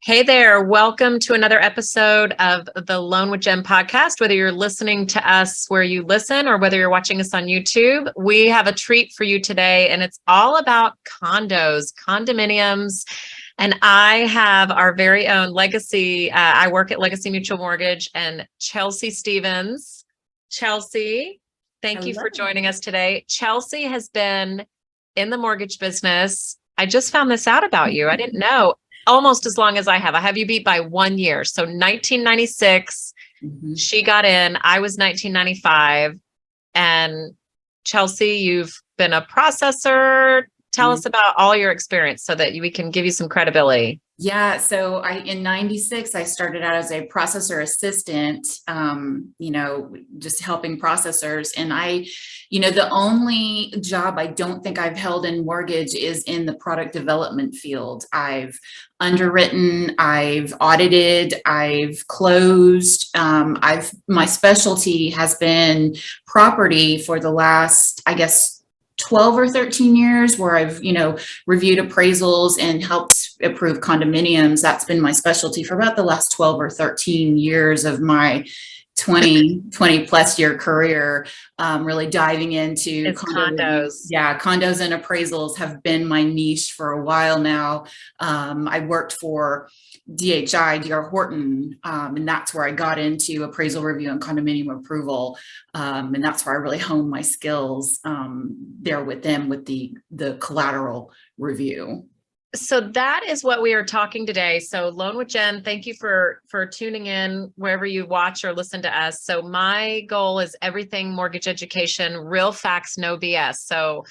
Hey there, welcome to another episode of the Loan with Jen podcast. Whether you're listening to us where you listen or whether you're watching us on YouTube, we have a treat for you today, and it's all about condos, condominiums. And I have our very own Legacy. I work at Legacy Mutual Mortgage, and Chelsea Stevens. Chelsea, thank you for joining us today. Chelsea has been in the mortgage business. I just found this out about you. I didn't know. Almost as long as I have. I have you beat by 1 year. So 1996, she got in. I was 1995. And Chelsea, you've been a processor. Tell us about all your experience so that we can give you some credibility. Yeah. So in 96, I started out as a processor assistant, just helping processors. And the only job I don't think I've held in mortgage is in the product development field. I've underwritten, I've audited, I've closed. My specialty has been property for the last, 12 or 13 years, where I've, reviewed appraisals and helped approve condominiums. That's been my specialty for about the last 12 or 13 years of my 20 plus year career, really diving into condos. Yeah, condos and appraisals have been my niche for a while now. I worked for DHI, DR Horton, and that's where I got into appraisal review and condominium approval. And that's where I really honed my skills there with them with the collateral review. So that is what we are talking today. So Loan with Jen, thank you for tuning in wherever you watch or listen to us. So my goal is everything mortgage education, real facts, no BS. So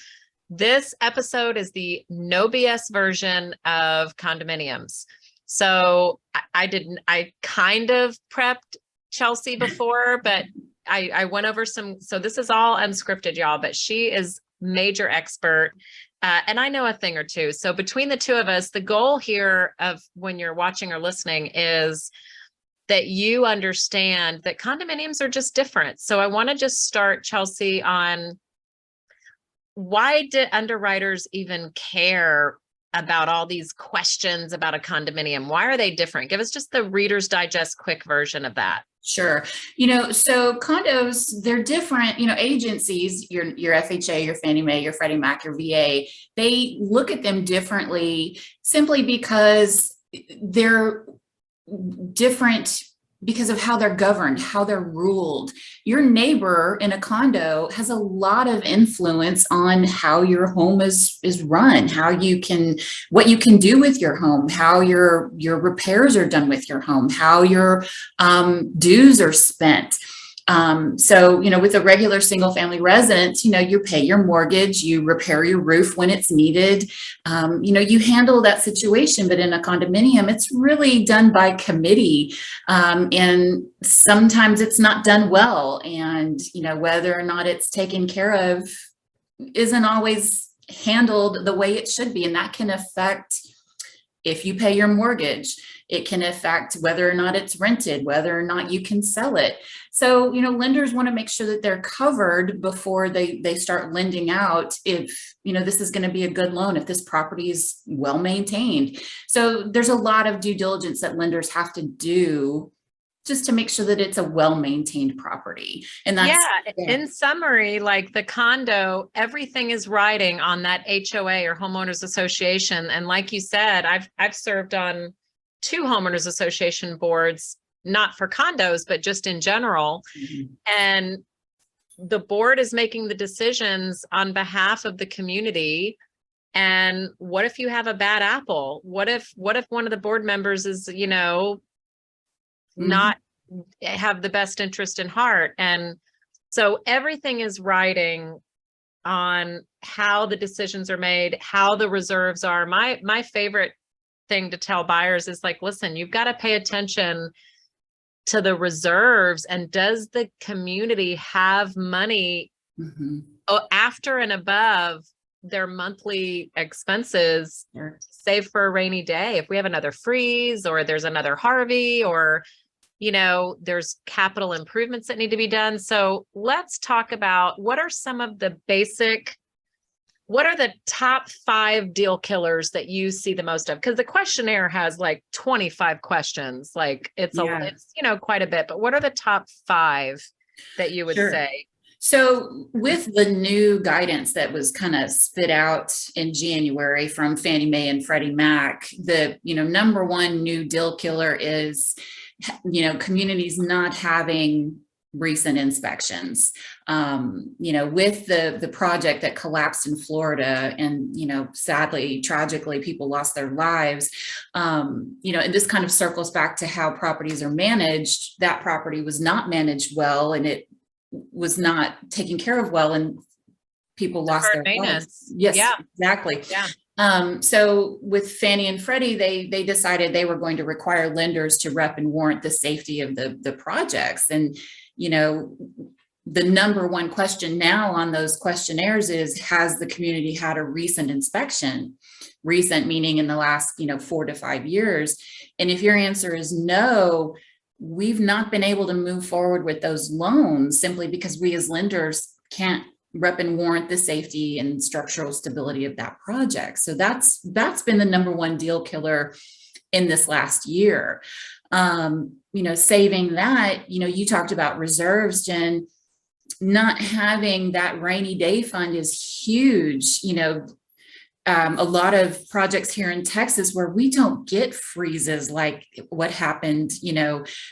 this episode is the no BS version of condominiums. So I kind of prepped Chelsea before, but I went over so this is all unscripted, y'all, but she is major expert. And I know a thing or two. So between the two of us, the goal here of when you're watching or listening is that you understand that condominiums are just different. So I want to just start, Chelsea, on why did underwriters even care about all these questions about a condominium? Why are they different? Give us just the Reader's Digest quick version of that. Sure. So condos, they're different, agencies, your FHA, your Fannie Mae, your Freddie Mac, your VA, they look at them differently simply because they're different because of how they're governed, how they're ruled. Your neighbor in a condo has a lot of influence on how your home is run, what you can do with your home, how your repairs are done with your home, how your dues are spent. So, with a regular single family residence, you pay your mortgage, you repair your roof when it's needed, you handle that situation. But in a condominium, it's really done by committee. And sometimes it's not done well. And, whether or not it's taken care of isn't always handled the way it should be. And that can affect if you pay your mortgage. It can affect whether or not it's rented, whether or not you can sell it. So, lenders want to make sure that they're covered before they start lending out if, this is going to be a good loan, if this property is well maintained. So there's a lot of due diligence that lenders have to do just to make sure that it's a well-maintained property. And that's in summary, like the condo, everything is riding on that HOA or Homeowners Association. And like you said, I've served on 2 Homeowners Association boards, not for condos, but just in general. And the board is making the decisions on behalf of the community. And what if you have a bad apple? What if one of the board members is, not have the best interest in heart? And so everything is riding on how the decisions are made, how the reserves are. My favorite thing to tell buyers is like, listen, you've got to pay attention to the reserves. And does the community have money after and above their monthly expenses to save for a rainy day? If we have another freeze or there's another Harvey or, there's capital improvements that need to be done. So let's talk about what are some of the basic what are the top 5 deal killers that you see the most of? Because the questionnaire has like 25 questions. Like Yeah. it's, quite a bit, but what are the top 5 that you would Sure. say? So with the new guidance that was kind of spit out in January from Fannie Mae and Freddie Mac, the, number one new deal killer is, communities not having recent inspections. With the project that collapsed in Florida and, sadly, tragically, people lost their lives. And this kind of circles back to how properties are managed. That property was not managed well, and it was not taken care of well, and people lost their lives. Yes, Yeah. exactly. Yeah. So with Fannie and Freddie, they decided they were going to require lenders to rep and warrant the safety of the projects. And, the number one question now on those questionnaires is, has the community had a recent inspection? Recent meaning in the last, 4 to 5 years. And if your answer is no, we've not been able to move forward with those loans simply because we as lenders can't rep and warrant the safety and structural stability of that project. So that's been the number one deal killer in this last year. Saving that, you talked about reserves, Jen. Not having that rainy day fund is huge. A lot of projects here in Texas where we don't get freezes like what happened,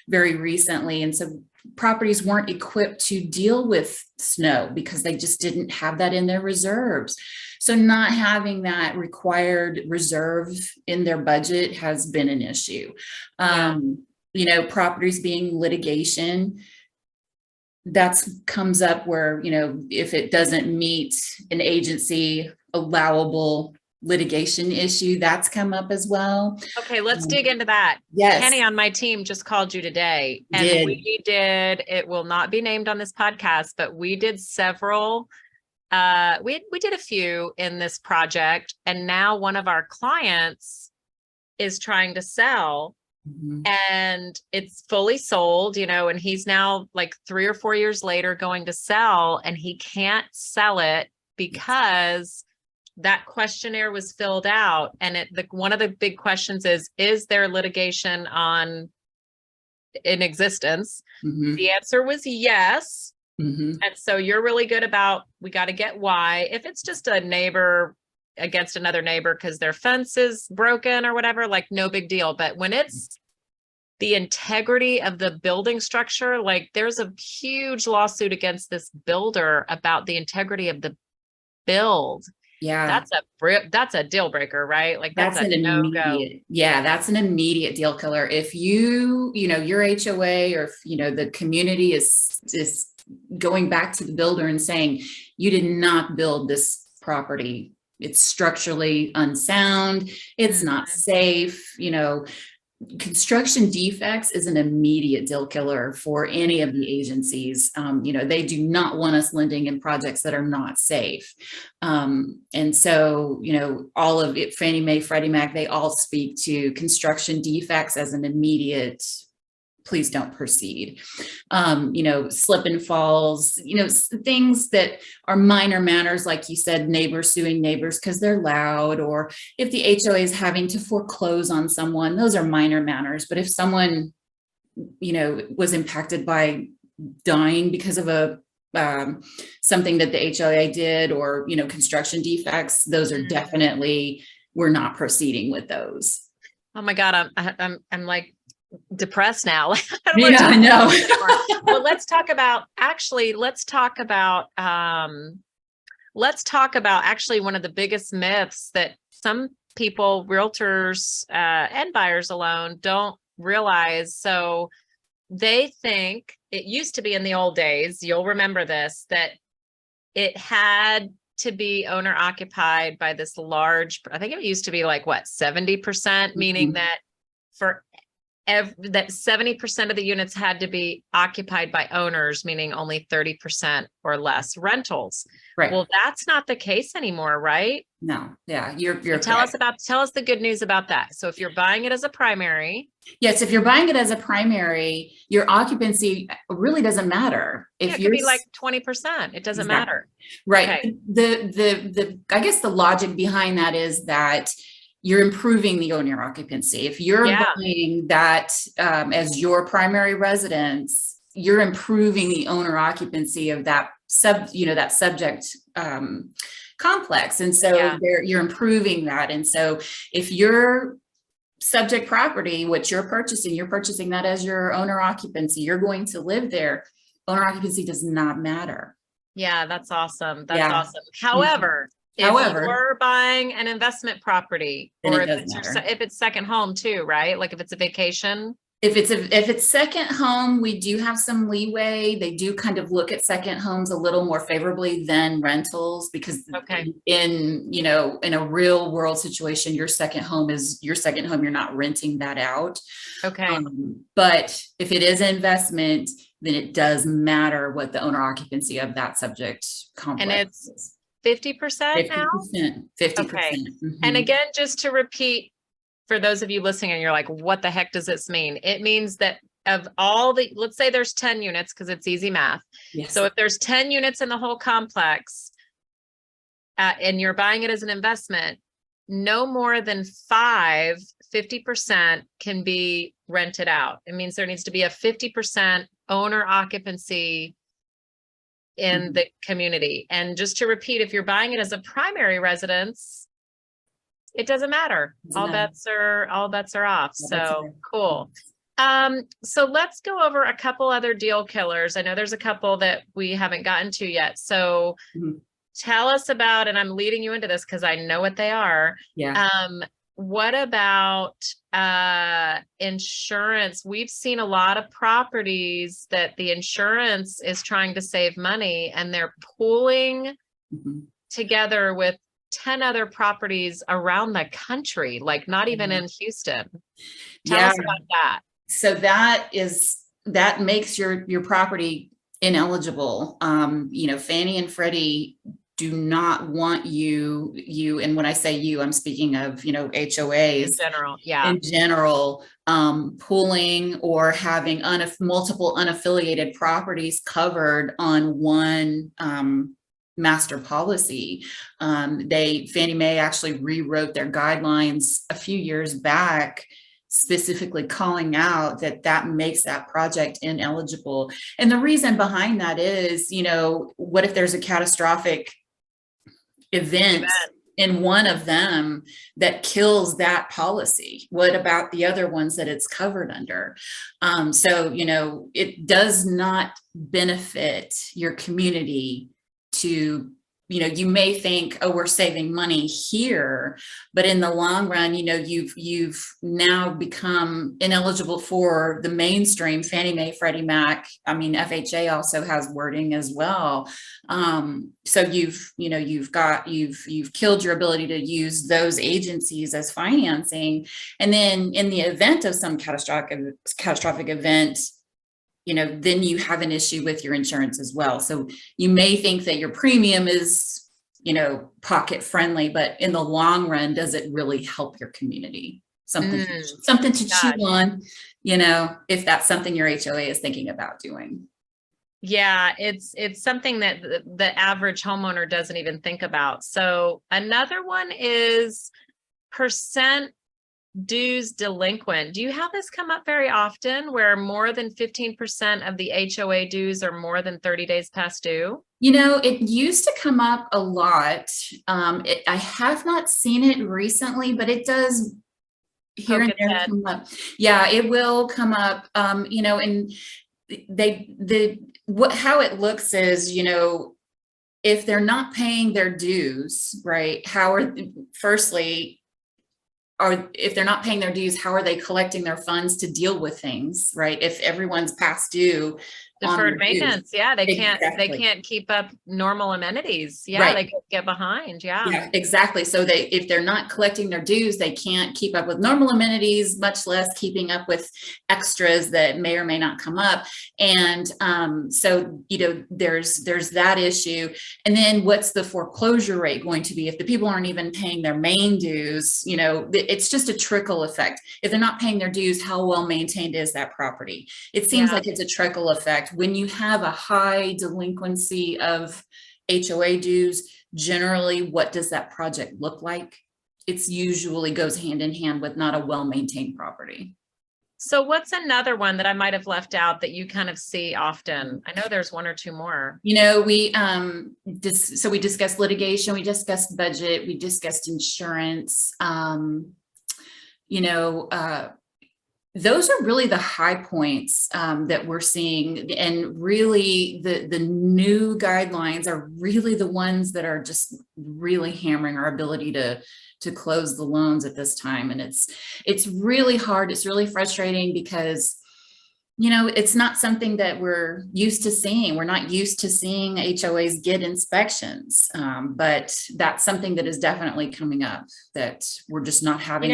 very recently. And so properties weren't equipped to deal with snow because they just didn't have that in their reserves. So not having that required reserve in their budget has been an issue. Properties being litigation, that's comes up where, if it doesn't meet an agency allowable litigation issue, that's come up as well. Okay, let's dig into that. Yes. Kenny on my team just called you today, and we did, it will not be named on this podcast, but we did several, we did a few in this project, and now one of our clients is trying to sell. And it's fully sold, and he's now like 3 or 4 years later going to sell, and he can't sell it because that questionnaire was filled out. And one of the big questions is there litigation in existence? The answer was yes. And so you're really good about, we got to get why. If it's just a neighbor against another neighbor because their fence is broken or whatever, like no big deal. But when it's the integrity of the building structure, like there's a huge lawsuit against this builder about the integrity of the build. Yeah. That's a deal breaker, right? Like that's an immediate, that's an immediate deal killer. If your HOA or if, the community is going back to the builder and saying, you did not build this property, it's structurally unsound, it's not safe, construction defects is an immediate deal killer for any of the agencies. They do not want us lending in projects that are not safe. And so, all of it, Fannie Mae, Freddie Mac, they all speak to construction defects as an immediate, please don't proceed. Slip and falls, things that are minor matters, like you said, neighbors suing neighbors because they're loud, or if the HOA is having to foreclose on someone, those are minor matters. But if someone, was impacted by dying because of something that the HOA did, or, construction defects, those are definitely, we're not proceeding with those. Oh my God, I'm like depressed now. I know. Well, let's talk about actually one of the biggest myths that some people, realtors, and buyers alone, don't realize. So they think, it used to be in the old days, you'll remember this, that it had to be owner occupied by this large, I think it used to be like what, 70%, meaning that for that 70% of the units had to be occupied by owners, meaning only 30% or less rentals. Right. Well, that's not the case anymore, right? No. Yeah. You're Tell correct. tell us the good news about that. So if you're buying it as a primary. Yes. If you're buying it as a primary, your occupancy really doesn't matter. If Yeah, it you're could be like 20%. It doesn't matter. Right. Okay. The I guess the logic behind that is that you're improving the owner occupancy. If you're buying that as your primary residence, you're improving the owner occupancy of that that subject complex. And so you're improving that. And so if you're subject property, what you're purchasing that as your owner occupancy, you're going to live there. Owner occupancy does not matter. Yeah, that's awesome. That's awesome. However, if you're buying an investment property, or if it's second home too, right? Like if it's a vacation. If it's second home, we do have some leeway. They do kind of look at second homes a little more favorably than rentals, because in a real world situation, your second home is your second home. You're not renting that out. Okay. But if it is investment, then it does matter what the owner occupancy of that subject complex and it's 50% now? 50%. Okay. And again, just to repeat, for those of you listening and you're like, what the heck does this mean? It means that of all let's say there's 10 units, because it's easy math. Yes. So if there's 10 units in the whole complex, and you're buying it as an investment, no more than 50% can be rented out. It means there needs to be a 50% owner occupancy in the community. And just to repeat, if you're buying it as a primary residence, it doesn't matter. All bets are off. So cool. So let's go over a couple other deal killers. I know there's a couple that we haven't gotten to yet. So tell us about, and I'm leading you into this because I know what they are. Yeah. What about insurance? We've seen a lot of properties that the insurance is trying to save money, and they're pooling together with 10 other properties around the country, like not even in Houston. Tell us about that. So that makes your property ineligible. Fannie and Freddie do not want you, and when I say you, I'm speaking of, HOAs in general, pooling or having multiple unaffiliated properties covered on one master policy. Fannie Mae actually rewrote their guidelines a few years back, specifically calling out that makes that project ineligible. And the reason behind that is, what if there's a catastrophic event in one of them that kills that policy? What about the other ones that it's covered under? So, it does not benefit your community to, you may think, oh, we're saving money here, but in the long run, you've now become ineligible for the mainstream Fannie Mae, Freddie Mac. I mean, FHA also has wording as well. So you've killed your ability to use those agencies as financing. And then in the event of some catastrophic event, then you have an issue with your insurance as well. So you may think that your premium is, pocket friendly, but in the long run, does it really help your community? Something to chew on, if that's something your HOA is thinking about doing. Yeah, it's something that the average homeowner doesn't even think about. So another one is percent dues delinquent. Do you have this come up very often, where more than 15% of the HOA dues are more than 30 days past due? It used to come up a lot. I have not seen it recently, but it does here and there come up. Yeah, it will come up. And how it looks is, if they're not paying their dues, right? If they're not paying their dues, how are they collecting their funds to deal with things, right? If everyone's past due, on Deferred their dues. maintenance. Yeah. They Exactly. can't keep up normal amenities. Yeah. Right. They get behind. Yeah. Yeah, exactly. So if they're not collecting their dues, they can't keep up with normal amenities, much less keeping up with extras that may or may not come up. And so, there's that issue. And then what's the foreclosure rate going to be if the people aren't even paying their main dues? It's just a trickle effect. If they're not paying their dues, how well maintained is that property? It seems like it's a trickle effect. When you have a high delinquency of HOA dues, generally, what does that project look like? It's usually goes hand in hand with not a well-maintained property. So what's another one that I might have left out that you kind of see often? I know there's one or two more. We discussed litigation, we discussed budget, we discussed insurance. Those are really the high points that we're seeing, and really the new guidelines are really the ones that are just really hammering our ability to close the loans at this time. And it's really hard. It's really frustrating because it's not something that we're used to seeing. We're not used to seeing HOAs get inspections, but that's something that is definitely coming up that we're just not having.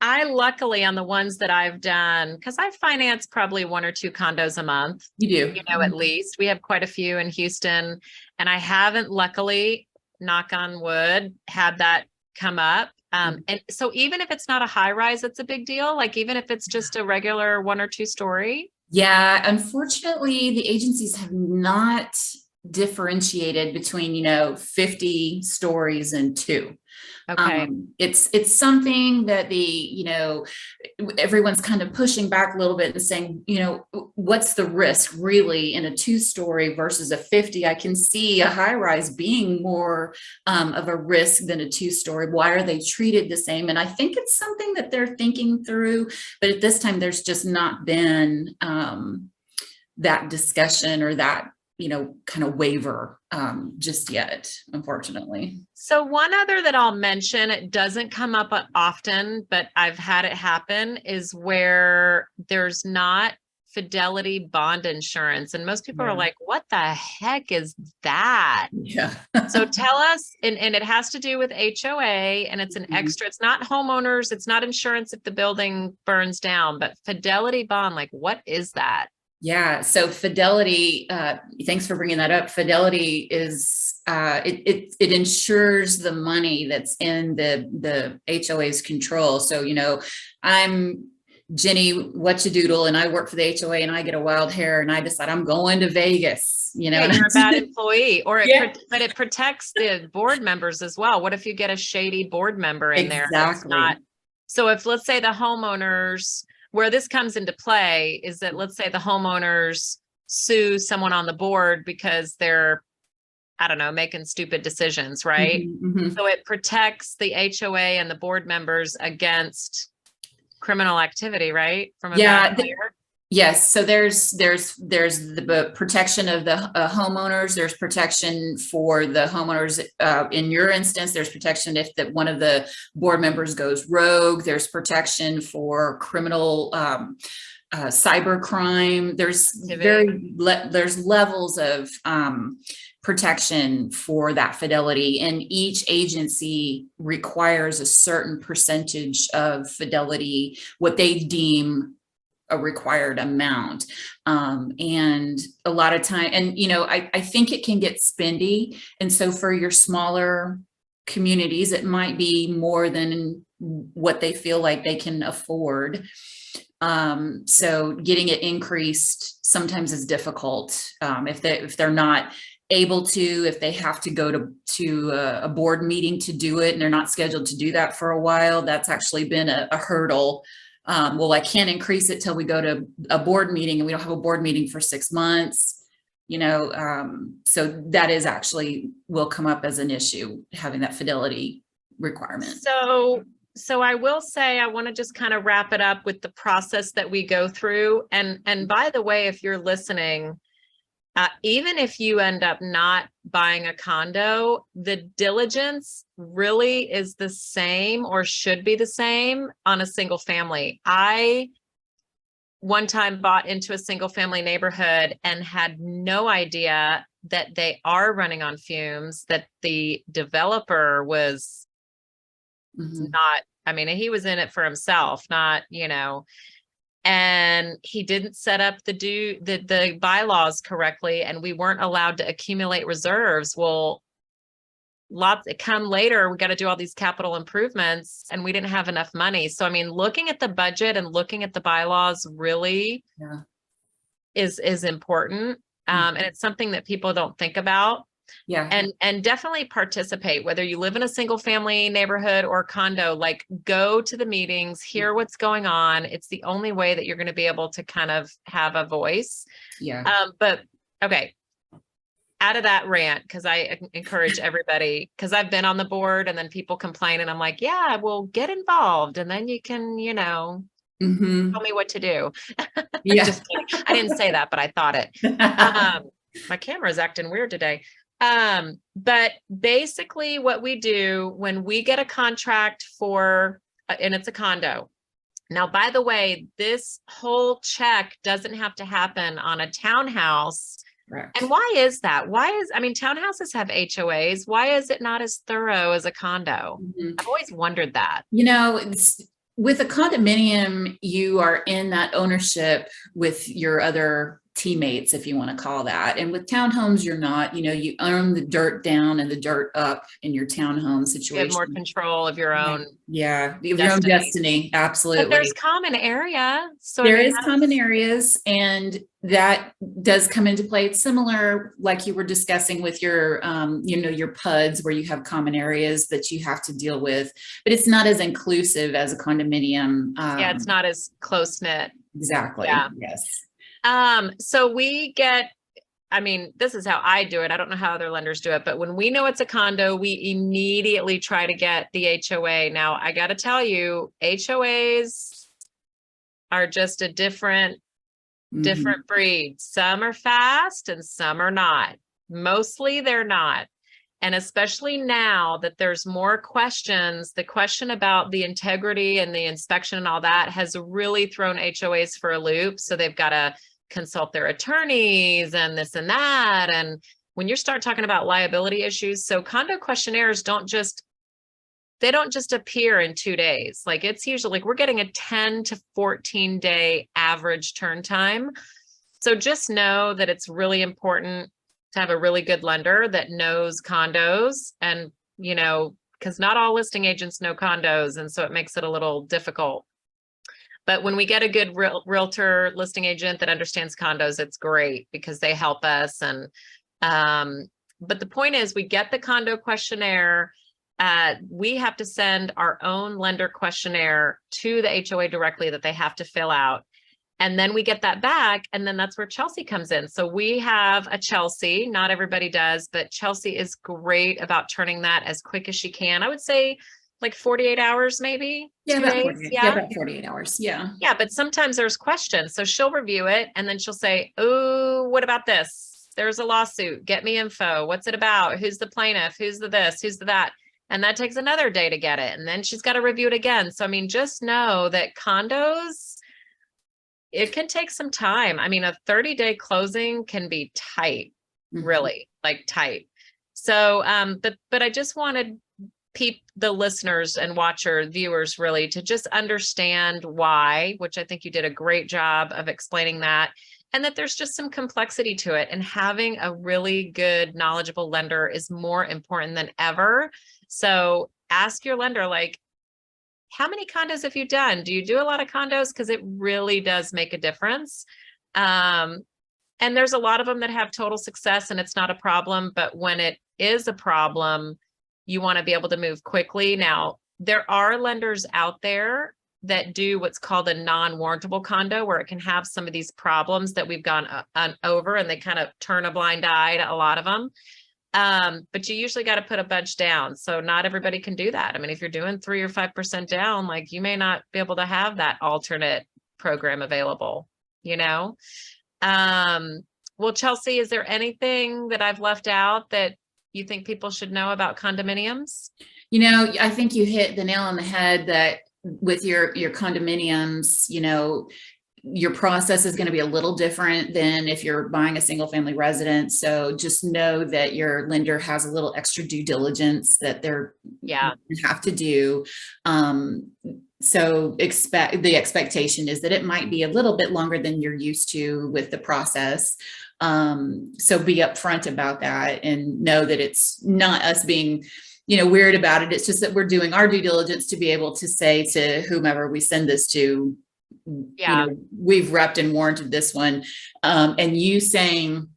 I luckily on the ones that I've done, because I finance probably one or two condos a month. You do, at least we have quite a few in Houston, and I haven't, luckily, knock on wood, had that come up. And so even if it's not a high rise, it's a big deal. Like even if it's just a regular 1 or 2 story. Yeah. Unfortunately, the agencies have not differentiated between 50 stories and 2. Okay. It's something that everyone's kind of pushing back a little bit and saying, what's the risk really in a 2-story versus a 50? I can see a high rise being more of a risk than a 2-story. Why are they treated the same? And I think it's something that they're thinking through, but at this time, there's just not been that discussion or that kind of waiver just yet, unfortunately. So one other that I'll mention, it doesn't come up often, but I've had it happen, is where there's not Fidelity bond insurance. And most people are like, what the heck is that? Yeah. So tell us, and it has to do with HOA, and it's an extra, it's not homeowners, it's not insurance if the building burns down, but Fidelity bond, like what is that? Yeah. So Fidelity, thanks for bringing that up. Fidelity is, it insures the money that's in the HOA's control. So, I'm Jenny Whatchadoodle and I work for the HOA and I get a wild hair and I decide I'm going to Vegas, you're a bad employee, or but it protects the board members as well. What if you get a shady board member in there? Exactly. So if, let's say, the homeowners, where this comes into play is that, let's say the homeowners sue someone on the board because they're, I don't know, making stupid decisions, right? So it protects the HOA and the board members against criminal activity, right? From a bad player. Yes. So there's the protection of the homeowners. There's protection for the homeowners. In your instance, there's protection if one of the board members goes rogue. There's protection for criminal cyber crime. There's levels of protection for that Fidelity, and each agency requires a certain percentage of Fidelity, what they deem a required amount. And a lot of time, and I think it can get spendy. And so for your smaller communities, it might be more than what they feel like they can afford. So getting it increased sometimes is difficult. If they're not able to, if they have to go to a board meeting to do it and they're not scheduled to do that for a while, that's actually been a hurdle. Well, I can't increase it till we go to a board meeting, and we don't have a board meeting for 6 months, so that is actually will come up as an issue, having that Fidelity requirement. So I will say, I want to just kind of wrap it up with the process that we go through. And by the way, if you're listening, even if you end up not buying a condo, the diligence really is the same, or should be the same, on a single family. I one time bought into a single family neighborhood and had no idea that they are running on fumes, that the developer was not, I mean, he was in it for himself, not, and he didn't set up the bylaws correctly, and we weren't allowed to accumulate reserves. Well, lots come later, we got to do all these capital improvements and we didn't have enough money. So I mean, looking at the budget and looking at the bylaws really is important. And it's something that people don't think about. And definitely participate, whether you live in a single family neighborhood or condo, like go to the meetings, hear what's going on. It's the only way that you're going to be able to kind of have a voice. But okay, out of that rant, because I encourage everybody, because I've been on the board and then people complain and I'm like, yeah, well, get involved and then you can, tell me what to do. Just kidding. I didn't say that, but I thought it. My camera is acting weird today. But basically what we do when we get a contract for, and it's a condo. Now, by the way, this whole check doesn't have to happen on a townhouse. Correct. And why is that? Townhouses have HOAs. Why is it not as thorough as a condo? I've always wondered that. With a condominium, you are in that ownership with your other teammates, if you want to call that. And with townhomes, you're not, you own the dirt down and the dirt up in your townhome situation. You have more control of your own. Your own destiny. Absolutely. But there's common area. So there is common areas, and that does come into play. It's similar, like you were discussing with your, your PUDs, where you have common areas that you have to deal with, but it's not as inclusive as a condominium. It's not as close knit. Exactly. Yeah. Yes. So we get, this is how I do it. I don't know how other lenders do it, but when we know it's a condo, we immediately try to get the HOA. Now, I got to tell you, HOAs are just a different breed. Some are fast and some are not. Mostly they're not. And especially now that there's more questions, the question about the integrity and the inspection and all that has really thrown HOAs for a loop. So they've got to consult their attorneys and this and that. And when you start talking about liability issues, so condo questionnaires don't just appear in 2 days. Like it's usually like we're getting a 10 to 14 day average turn time. So just know that it's really important to have a really good lender that knows condos, and, because not all listing agents know condos. And so it makes it a little difficult. But when we get a good realtor listing agent that understands condos, it's great because they help us. And, but the point is we get the condo questionnaire. We have to send our own lender questionnaire to the HOA directly that they have to fill out. And then we get that back. And then that's where Chelsea comes in. So we have a Chelsea, not everybody does, but Chelsea is great about turning that as quick as she can. I would say like 48 hours, maybe. About 48 hours. Yeah. But sometimes there's questions. So she'll review it and then she'll say, oh, what about this? There's a lawsuit. Get me info. What's it about? Who's the plaintiff? Who's the this? Who's the that? And that takes another day to get it. And then she's got to review it again. So, just know that condos, it can take some time. A 30-day closing can be tight, really, like tight. So, but I just wanted the listeners and viewers really to just understand why, which I think you did a great job of explaining that, and that there's just some complexity to it. And having a really good, knowledgeable lender is more important than ever. So ask your lender, like, how many condos have you done? Do you do a lot of condos? Because it really does make a difference. And there's a lot of them that have total success and it's not a problem. But when it is a problem, you want to be able to move quickly. Now, there are lenders out there that do what's called a non-warrantable condo, where it can have some of these problems that we've gone over, and they kind of turn a blind eye to a lot of them. But you usually got to put a bunch down. So not everybody can do that. If you're doing 3 or 5% down, like you may not be able to have that alternate program available, Well, Chelsea, is there anything that I've left out that you think people should know about condominiums? I think you hit the nail on the head that with your condominiums, your process is going to be a little different than if you're buying a single family residence. So just know that your lender has a little extra due diligence that they're have to do. So the expectation is that it might be a little bit longer than you're used to with the process. So be upfront about that and know that it's not us being, weird about it. It's just that we're doing our due diligence to be able to say to whomever we send this to, we've repped and warranted this one. And you saying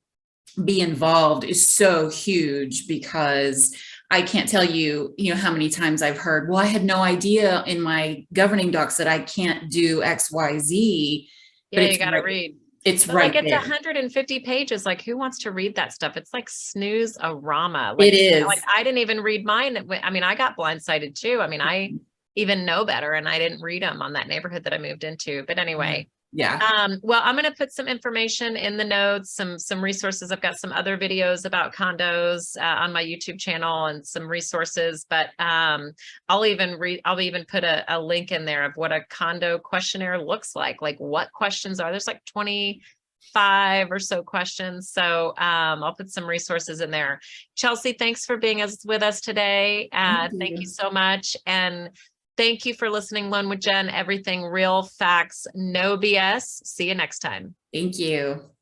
be involved is so huge, because I can't tell you, how many times I've heard, well, I had no idea in my governing docs that I can't do X, Y, Z. Yeah, you got to read. It's right like it's there. 150 pages. Like, who wants to read that stuff? It's like snooze-a-rama. It is. Like, I didn't even read mine. I mean, I got blindsided too. I mean, I even know better, and I didn't read them on that neighborhood that I moved into. But anyway, well, I'm going to put some information in the notes, some resources. I've got some other videos about condos on my YouTube channel and some resources, but I'll even put a link in there of what a condo questionnaire looks like what questions are. There's like 25 or so questions. So I'll put some resources in there. Chelsea, thanks for being with us today. Thank you so much. And thank you for listening. Loan with Jen, everything real facts, no BS. See you next time. Thank you.